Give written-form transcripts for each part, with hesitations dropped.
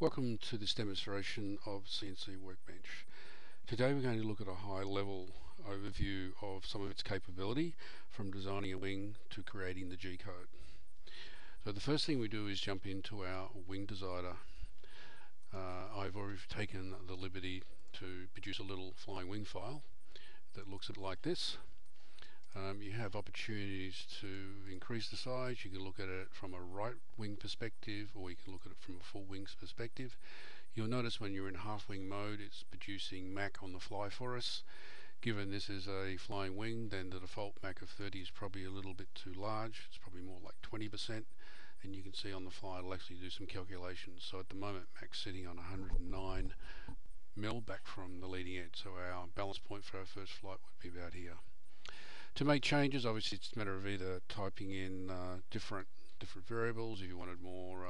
Welcome to this demonstration of CNC Workbench. Today we're going to look at a high-level overview of some of its capability, from designing a wing to creating the G-code. So the first thing we do is jump into our wing designer. I've already taken the liberty to produce a little flying wing file that looks like this. You have opportunities to increase the size. You can look at it from a right wing perspective, or you can look at it from a full wings perspective. You'll notice when you're in half wing mode, it's producing Mach on the fly for us. Given this is a flying wing, then the default Mach of 30 is probably a little bit too large. It's probably more like 20%, and you can see on the fly it'll actually do some calculations. So at the moment, Mach's sitting on 109 mil back from the leading edge. So our balance point for our first flight would be about here. To make changes, obviously it's a matter of either typing in different variables. If you wanted more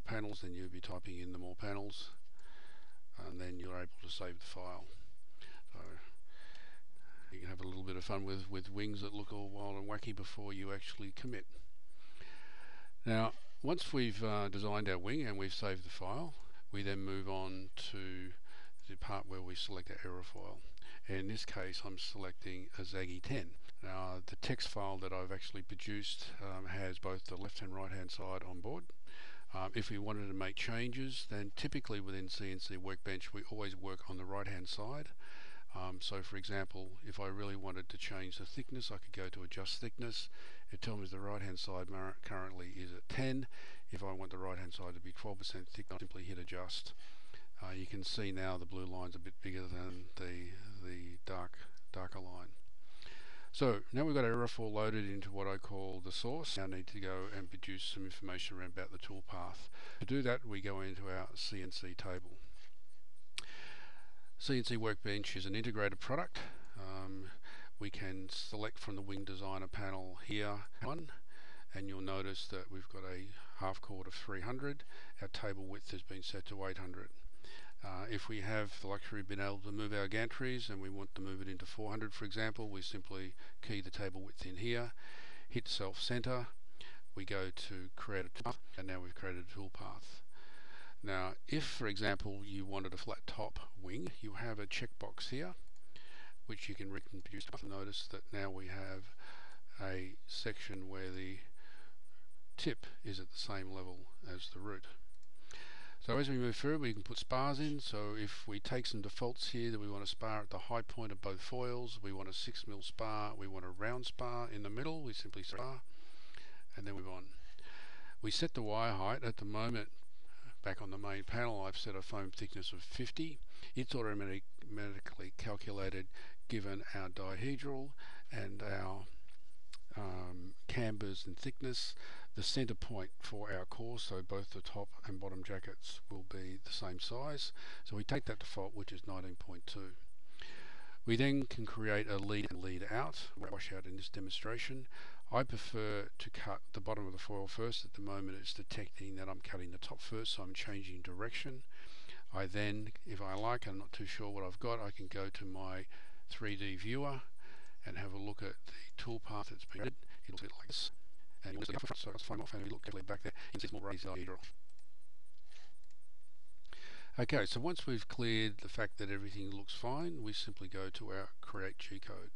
panels, then you'd be typing in the more panels, and then you're able to save the file. So you can have a little bit of fun with wings that look all wild and wacky before you actually commit. Now, once we've designed our wing and we've saved the file, we then move on to the part where we select our aerofoil. In this case, I'm selecting a Zaggy 10. Now, the text file that I've actually produced has both the left and right hand side on board. If we wanted to make changes, then typically within CNC Workbench we always work on the right hand side. So for example, if I really wanted to change the thickness, I could go to adjust thickness. It tells me the right hand side currently is at 10. If I want the right hand side to be 12% thick, I simply hit adjust. You can see now the blue line's a bit bigger than the darker line. So now we've got our aerofoil loaded into what I call the source. Now I need to go and produce some information around about the toolpath. To do that, we go into our CNC table. CNC Workbench is an integrated product. We can select from the Wing Designer panel here and you'll notice that we've got a half chord of 300. Our table width has been set to 800. If we have the luxury of being able to move our gantries and we want to move it into 400, for example, we simply key the table width in here, hit self center, we go to create a toolpath, and now we've created a toolpath. Now, if for example you wanted a flat top wing, you have a checkbox here which you can reproduce. Notice that now we have a section where the tip is at the same level as the root. So as we move through, we can put spars in. So if we take some defaults here, that we want a spar at the high point of both foils, we want a 6mm spar, we want a round spar in the middle, we simply spar, and then we move on. We set the wire height. At the moment, back on the main panel, I've set a foam thickness of 50. It's automatically calculated given our dihedral and our cambers and thickness. The center point for our core, so both the top and bottom jackets, will be the same size. So we take that default, which is 19.2. We then can create a lead and lead out, wash out in this demonstration. I prefer to cut the bottom of the foil first. At the moment it's detecting that I'm cutting the top first, so I'm changing direction. I then, if I like, I'm not too sure what I've got, I can go to my 3D viewer and have a look at the toolpath that's been added. It'll sit like this. And you'll see so it's foam off, and if you look carefully back there, you can see it's more raised dihedral. Okay, so once we've cleared the fact that everything looks fine, we simply go to our Create G-code.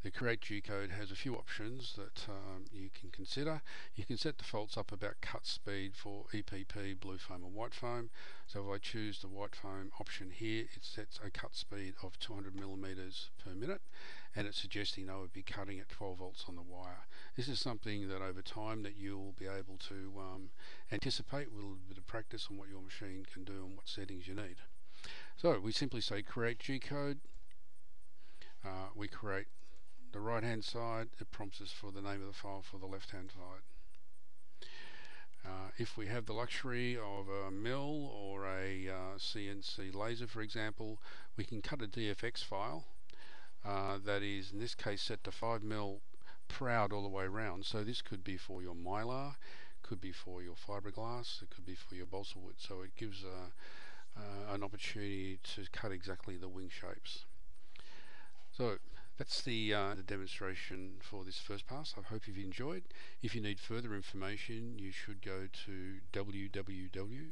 The Create G-code has a few options that you can consider. You can set defaults up about cut speed for EPP, blue foam and white foam. So if I choose the white foam option here, it sets a cut speed of 200mm per minute, and it's suggesting I would be cutting at 12 volts on the wire. This is something that over time that you'll be able to anticipate with a little bit of practice on what your machine can do and what settings you need. So we simply say Create G-code. We create the right hand side. It prompts us for the name of the file for the left hand side. If we have the luxury of a mill or a CNC laser, for example, we can cut a DFX file that is in this case set to 5mm proud all the way around. So this could be for your mylar, could be for your fiberglass, it could be for your balsa wood. So it gives an opportunity to cut exactly the wing shapes. So that's the demonstration for this first pass. I hope you've enjoyed. If you need further information, you should go to www.overview.avi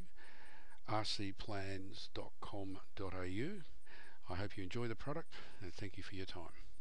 rcplans.com.au. I hope you enjoy the product and thank you for your time.